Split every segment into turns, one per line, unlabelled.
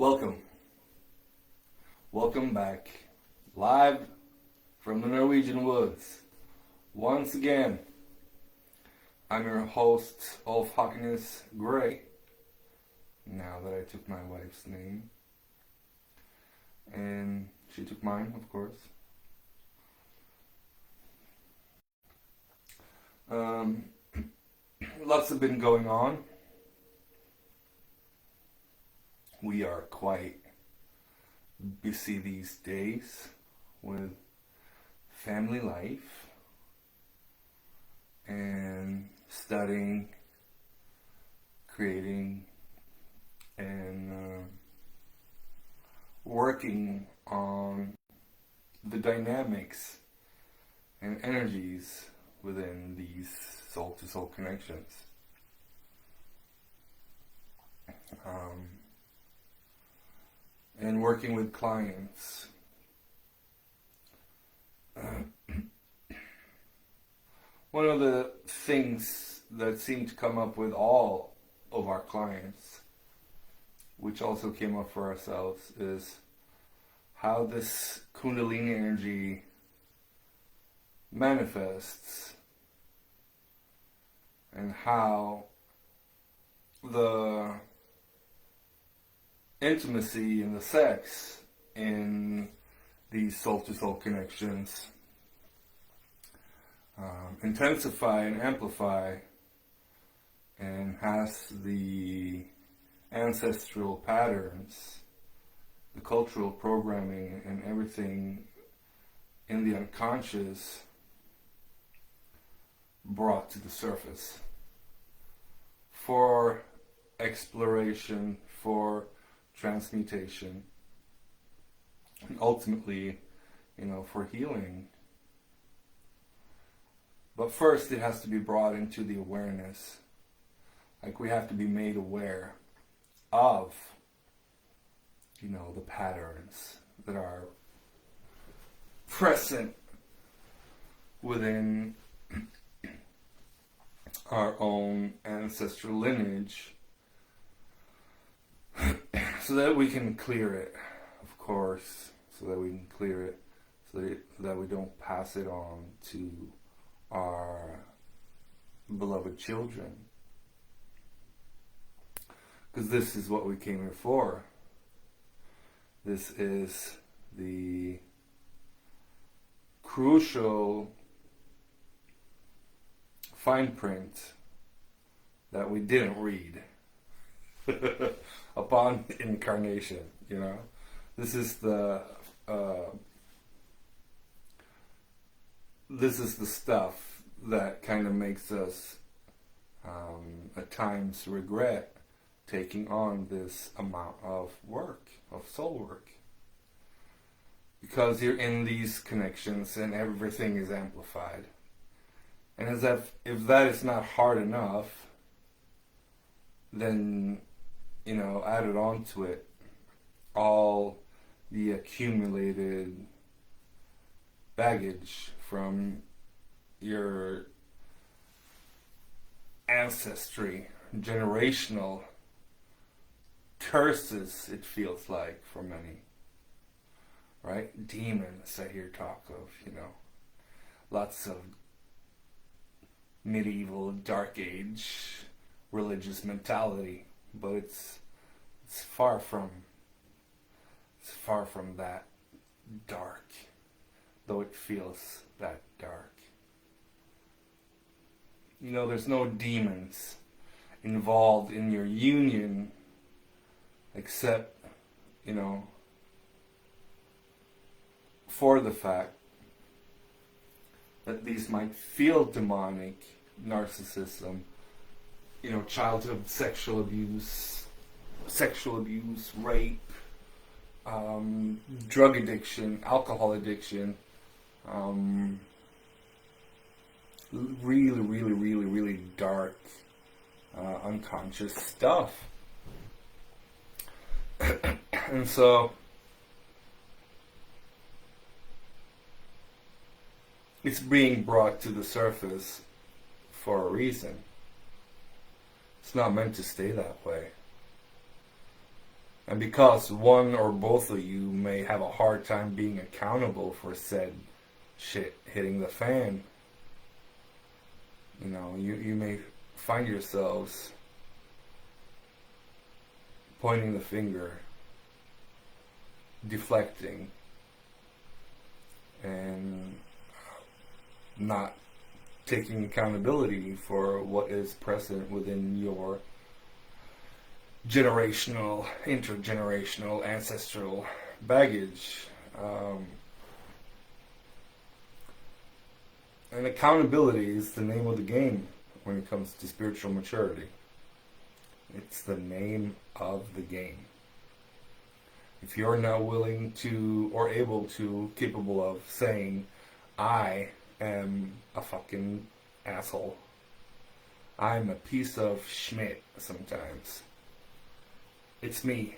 Welcome. Welcome back. Live from the Norwegian woods. Once again, I'm your host, Ulf Hakenes Gray. Now that I took my wife's name. And she took mine, of course. Lots have been going on. We are quite busy these days with family life and studying, creating, and working on the dynamics and energies within these soul-to-soul connections. And working with clients. One of the things that seemed to come up with all of our clients, which also came up for ourselves, is how this Kundalini energy manifests and how the intimacy and the sex in these soul-to-soul connections intensify and amplify, and has the ancestral patterns, the cultural programming, and everything in the unconscious brought to the surface for exploration, for transmutation, and ultimately, for healing. But first it has to be brought into the awareness. Like, we have to be made aware of, the patterns that are present within our own ancestral lineage, so that we can clear it, of course, so that we don't pass it on to our beloved children. Because this is what we came here for. This is the crucial fine print that we didn't read upon incarnation. This is the stuff that kind of makes us at times regret taking on this amount of work, of soul work, because you're in these connections and everything is amplified. And as if that is not hard enough, then added on to it all the accumulated baggage from your ancestry, generational curses, it feels like, for many, right? Demons I hear talk of, lots of medieval dark age religious mentality, but it's far from that dark, though it feels that dark. There's no demons involved in your union, except, for the fact that these might feel demonic: narcissism, childhood sexual abuse, rape, drug addiction, alcohol addiction, really, really, really, really dark, unconscious stuff. And so it's being brought to the surface for a reason. It's not meant to stay that way. And because one or both of you may have a hard time being accountable for said shit hitting the fan, you may find yourselves pointing the finger, deflecting, and not taking accountability for what is present within your generational, intergenerational, ancestral baggage. And accountability is the name of the game when it comes to spiritual maturity. It's the name of the game. If you're now willing to, or able to, capable of saying, I am a fucking asshole. I'm a piece of schmidt sometimes. It's me.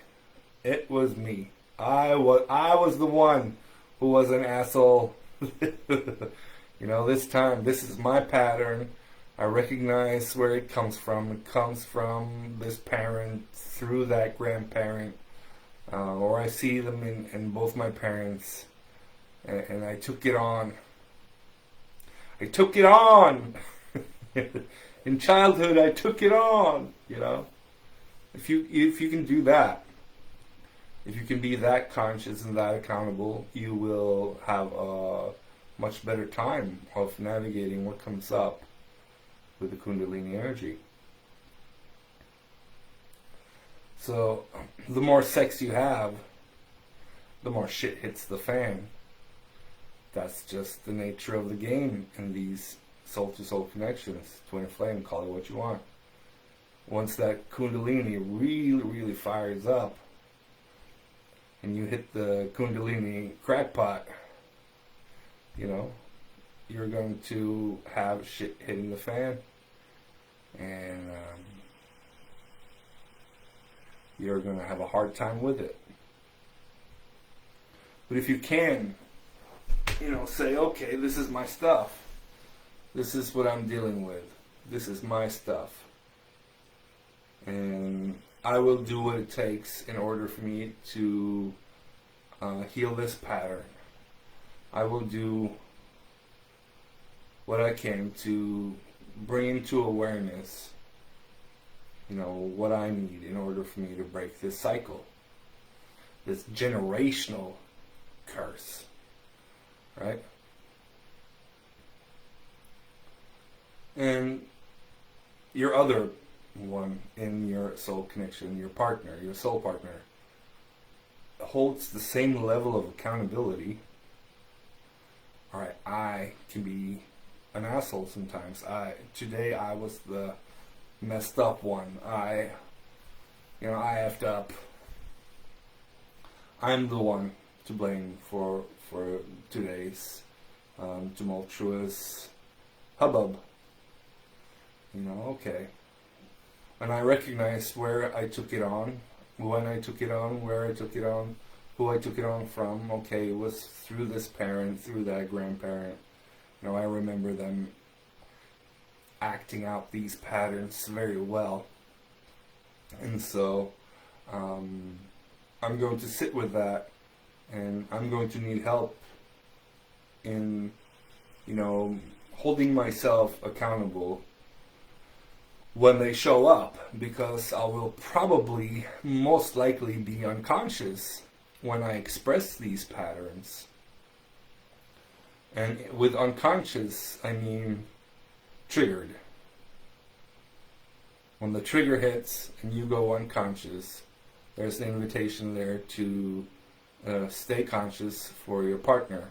It was me. I was the one who was an asshole. This time, this is my pattern. I recognize where it comes from. It comes from this parent through that grandparent. Or I see them in both my parents. And I took it on. I took it on! In childhood, I took it on, If you can do that, if you can be that conscious and that accountable, you will have a much better time of navigating what comes up with the Kundalini energy. So, the more sex you have, the more shit hits the fan. That's just the nature of the game in these soul-to-soul connections. Twin flame, call it what you want. Once that Kundalini really, really fires up, and you hit the Kundalini crackpot, you're going to have shit hitting the fan. And you're going to have a hard time with it. But if you can, say, okay, this is my stuff. This is what I'm dealing with. This is my stuff. And I will do what it takes in order for me to heal this pattern. I will do what I can to bring into awareness, what I need in order for me to break this cycle, this generational curse, right? And your other one in your soul connection, your partner, your soul partner, holds the same level of accountability. Alright, I can be an asshole sometimes. Today I was the messed up one. I effed up. I'm the one to blame for today's tumultuous hubbub. Okay. And I recognize where I took it on, when I took it on, where I took it on, who I took it on from. Okay, it was through this parent, through that grandparent. I remember them acting out these patterns very well. And so, I'm going to sit with that, and I'm going to need help in, holding myself accountable when they show up, because I will probably most likely be unconscious when I express these patterns. And with unconscious, I mean triggered. When the trigger hits and you go unconscious, there's an invitation there to stay conscious for your partner,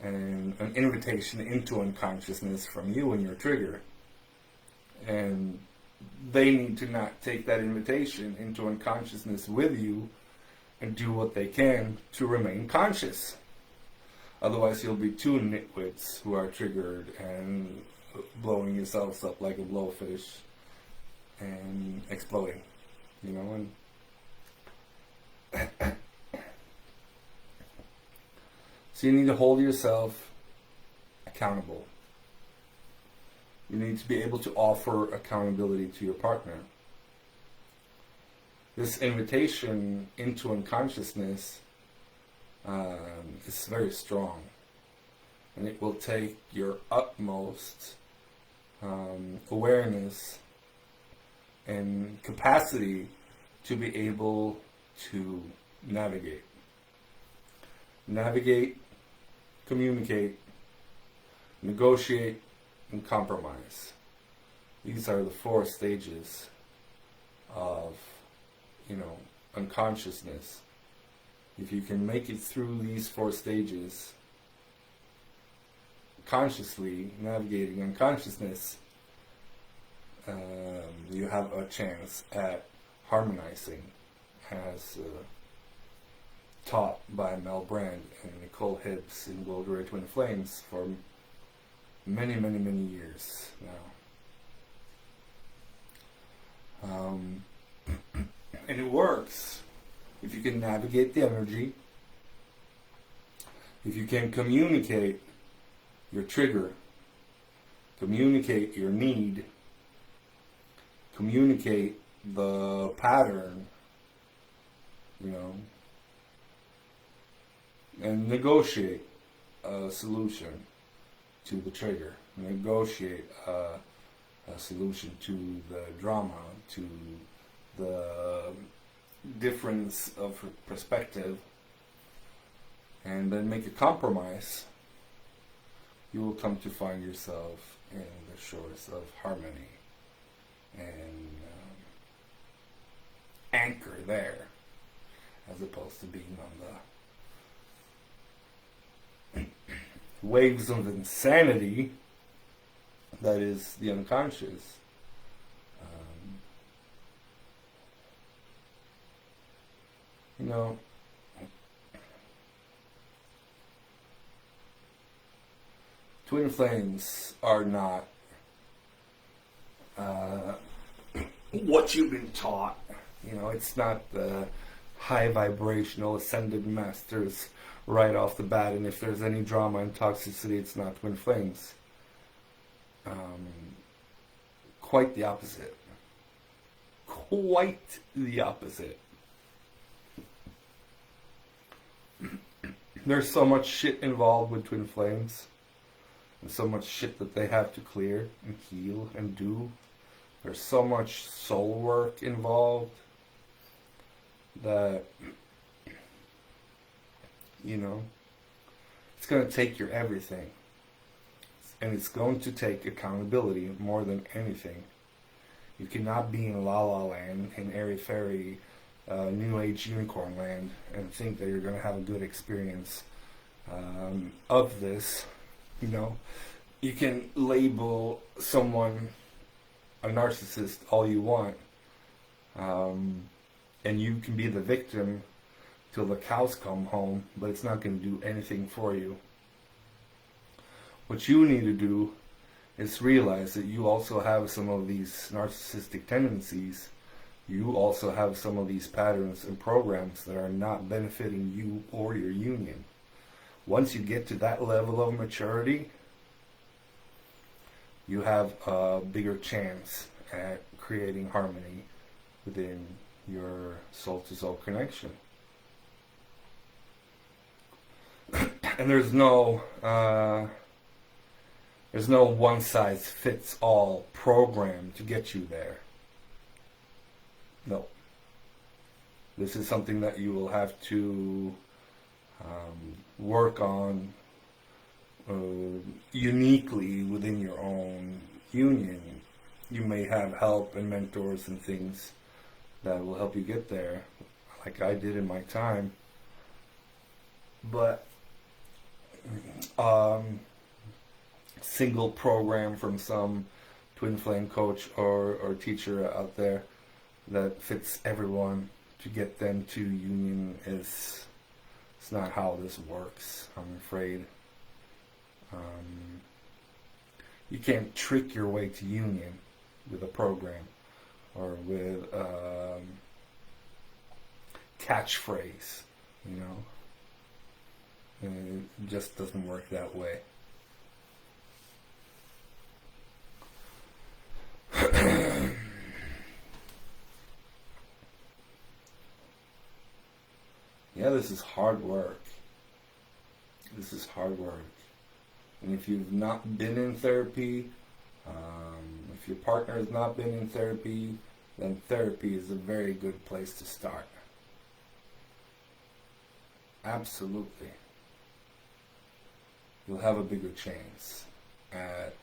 and an invitation into unconsciousness from you and your trigger. And they need to not take that invitation into unconsciousness with you and do what they can to remain conscious. Otherwise, you'll be two nitwits who are triggered and blowing yourselves up like a blowfish and exploding, and so you need to hold yourself accountable. You need to be able to offer accountability to your partner. this invitation into unconsciousness is very strong, and it will take your utmost awareness and capacity to be able to navigate, communicate, negotiate, and compromise. These are the 4 stages of, unconsciousness. If you can make it through these 4 stages, consciously navigating unconsciousness, you have a chance at harmonizing, as taught by Mel Brand and Nicole Hibbs in World War Twin Flames for many, many, many years now. And it works if you can navigate the energy, if you can communicate your trigger, communicate your need, communicate the pattern, and negotiate a solution to the trigger, negotiate a solution to the drama, to the difference of perspective, and then make a compromise, you will come to find yourself in the shores of harmony and anchor there, as opposed to being on the waves of insanity that is the unconscious. Twin flames are not what you've been taught. It's not the high vibrational ascended masters right off the bat, and if there's any drama and toxicity, it's not twin flames. Quite the opposite. Quite the opposite. There's so much shit involved with twin flames, and so much shit that they have to clear and heal and do. There's so much soul work involved that, it's going to take your everything. And it's going to take accountability more than anything. You cannot be in La La Land, in airy-fairy, New Age unicorn land, and think that you're going to have a good experience of this. You can label someone a narcissist all you want, and you can be the victim till the cows come home, but it's not going to do anything for you. What you need to do is realize that you also have some of these narcissistic tendencies. You also have some of these patterns and programs that are not benefiting you or your union. Once you get to that level of maturity, you have a bigger chance at creating harmony within your soul-to-soul connection. And there's no one-size-fits-all program to get you there. No. This is something that you will have to work on uniquely within your own union. You may have help and mentors and things that will help you get there, like I did in my time. But single program from some twin flame coach or teacher out there that fits everyone to get them to union it's not how this works, I'm afraid. You can't trick your way to union with a program or with catchphrase, and it just doesn't work that way. yeah, this is hard work. This is hard work. And if you've not been in therapy, if your partner has not been in therapy, then therapy is a very good place to start. Absolutely. You'll have a bigger chance at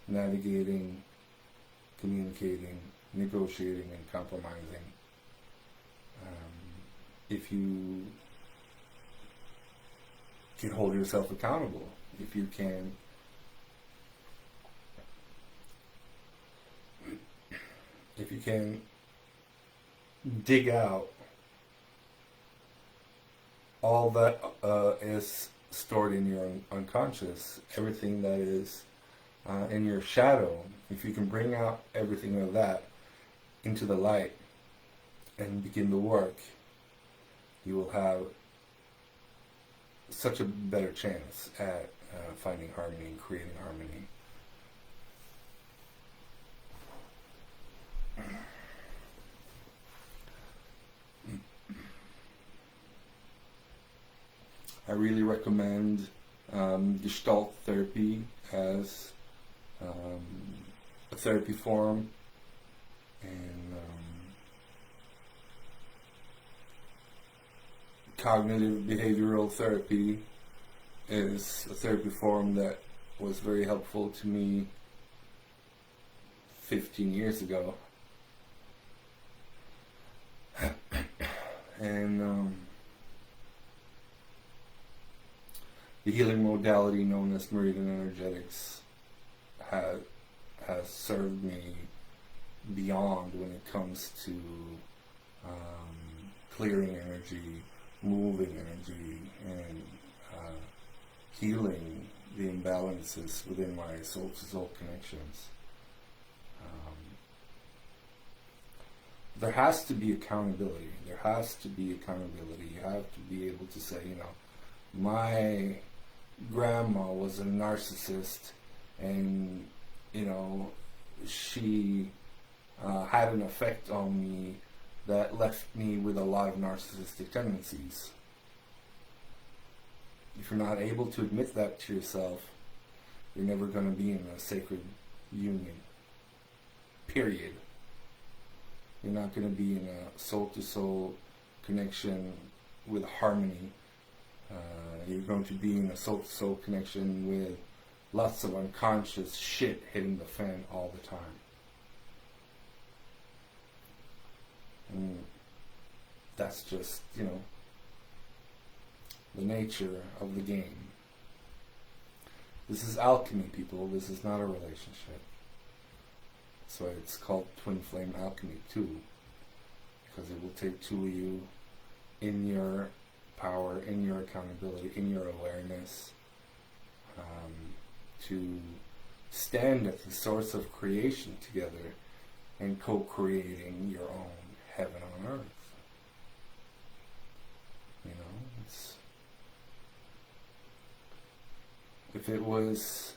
navigating, communicating, negotiating, and compromising if you can hold yourself accountable, if you can dig out all that is stored in your unconscious, everything that is in your shadow. If you can bring out everything of that into the light and begin the work, you will have such a better chance at finding harmony and creating harmony. I really recommend Gestalt therapy as a therapy form, and cognitive behavioral therapy is a therapy form that was very helpful to me 15 years ago. And the healing modality known as meridian energetics has served me beyond when it comes to clearing energy, moving energy, and healing the imbalances within my soul-to-soul connections. There has to be accountability. There has to be accountability. You have to be able to say, my grandma was a narcissist, and she had an effect on me that left me with a lot of narcissistic tendencies. If you're not able to admit that to yourself, you're never going to be in a sacred union. Period. You're not going to be in a soul-to-soul connection with harmony. You're going to be in a soul-to-soul connection with lots of unconscious shit hitting the fan all the time. And that's just, the nature of the game. This is alchemy, people. This is not a relationship. So it's called twin flame alchemy too, because it will take two of you in your power, in your accountability, in your awareness, to stand at the source of creation together and co-creating your own heaven on earth. If it was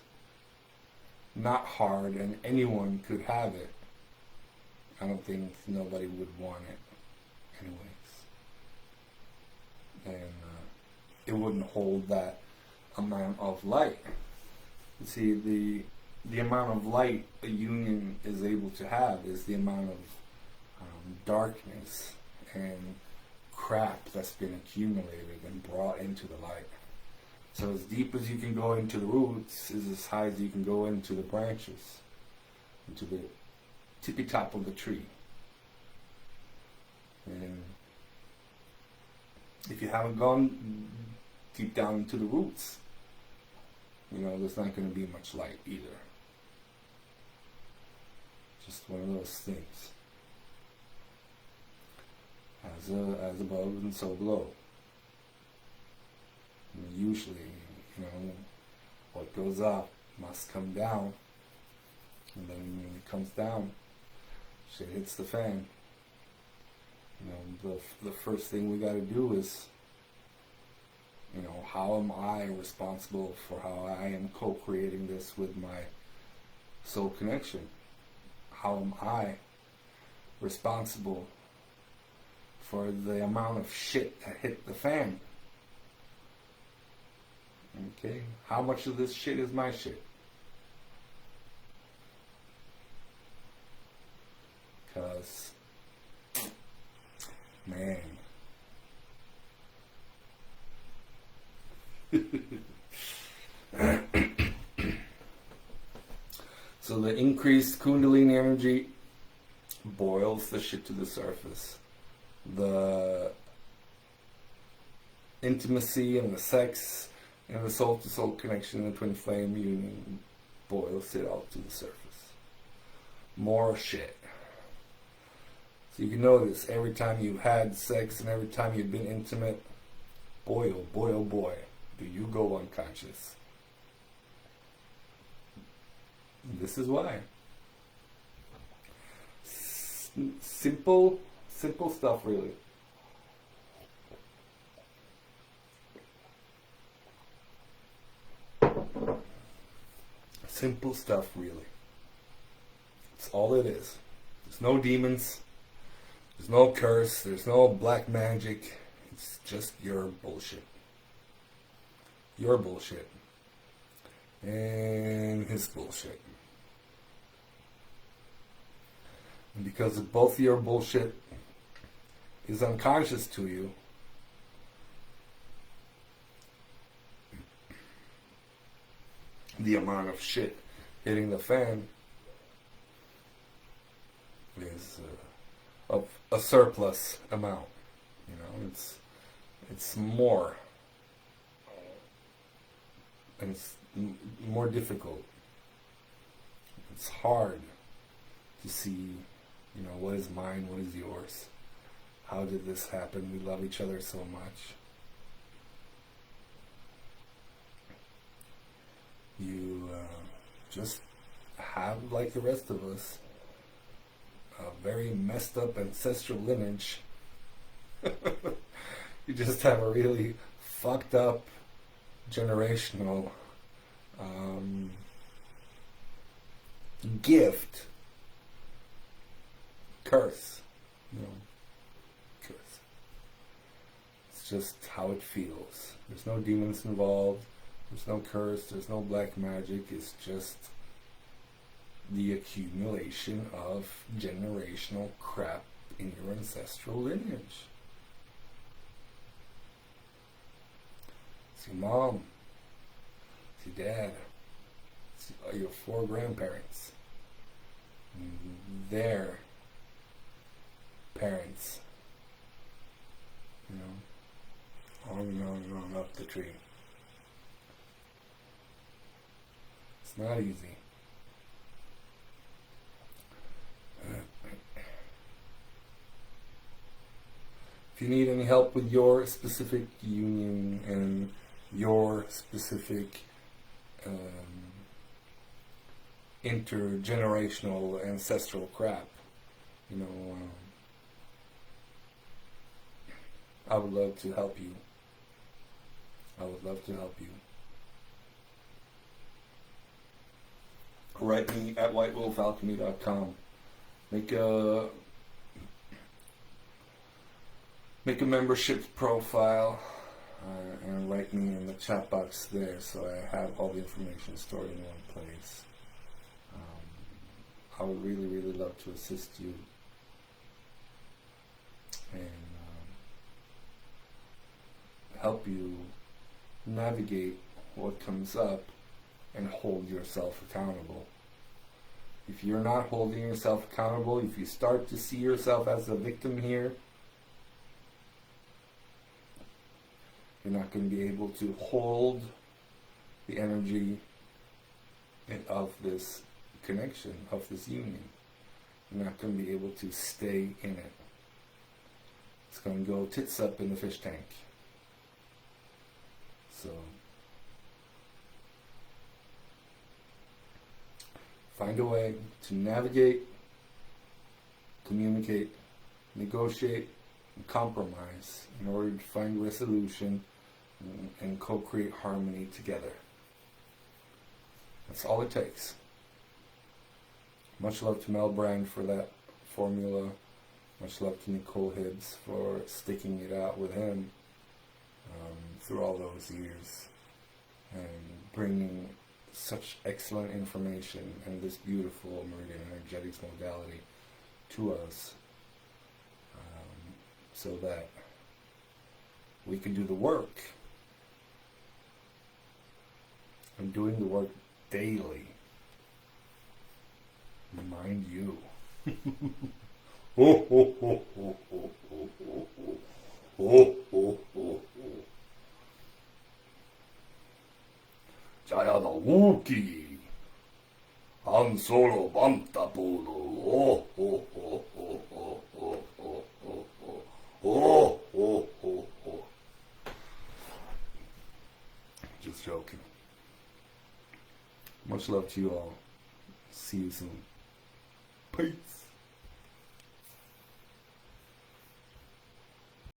not hard and anyone could have it, I don't think nobody would want it anyways. And it wouldn't hold that amount of light. You see, the amount of light a union is able to have is the amount of darkness and crap that's been accumulated and brought into the light. So as deep as you can go into the roots is as high as you can go into the branches, into the tippy top of the tree. And if you haven't gone deep down into the roots, there's not going to be much light either. Just one of those things. As above and so below. Usually, what goes up must come down, and then when it comes down, shit hits the fan. The first thing we got to do is, how am I responsible for how I am co-creating this with my soul connection? How am I responsible for the amount of shit that hit the fan. Okay? How much of this shit is my shit? Because, man. So the increased Kundalini energy boils the shit to the surface. The intimacy and the sex and the soul-to-soul connection and the twin flame union boils it all to the surface. More shit. So you can notice every time you've had sex and every time you've been intimate, boy, oh boy, do you go unconscious. This is why. Simple stuff, really. Simple stuff, really. It's all it is. There's no demons. There's no curse. There's no black magic. It's just your bullshit. Your bullshit. And his bullshit. And because of both your bullshit is unconscious to you, the amount of shit hitting the fan is of a surplus amount. You know, it's more, and it's more difficult. It's hard to see, you know, what is mine, what is yours. How did this happen? We love each other so much. You just have, like the rest of us, a very messed up ancestral lineage. You just have a really fucked up generational gift. Curse. You know, curse. It's just how it feels. There's no demons involved. There's no curse. There's no black magic. It's just the accumulation of generational crap in your ancestral lineage. It's your mom. It's your dad. It's your 4 grandparents. Their parents. You know, on and on and on up the tree. It's not easy. If you need any help with your specific union and your specific intergenerational ancestral crap, you know, I would love to help you. I would love to help you. Write me at whitewolfalchemy.com. Make a membership profile and write me in the chat box there, so I have all the information stored in one place. I would really, really love to assist you and help you navigate what comes up and hold yourself accountable. If you're not holding yourself accountable, if you start to see yourself as a victim here, you're not going to be able to hold the energy of this connection, of this union. You're not going to be able to stay in it. It's going to go tits up in the fish tank. So, find a way to navigate, communicate, negotiate, and compromise in order to find resolution and co-create harmony together. That's all it takes. Much love to Mel Brand for that formula Much love to Nicole Hibbs for sticking it out with him through all those years and bringing such excellent information and this beautiful meridian energetics modality to us, so that we can do the work. I'm doing the work daily. Mind you. Ho, ho, ho, ho, ho, ho, ho, ho, ho, ho, ho. Jaya no Wookie. Han Solo Banta Polo. Ho, ho, ho, ho, ho, ho, ho, ho, ho, ho, ho, ho, ho. Just joking. Much love to you all. See you soon. Peace.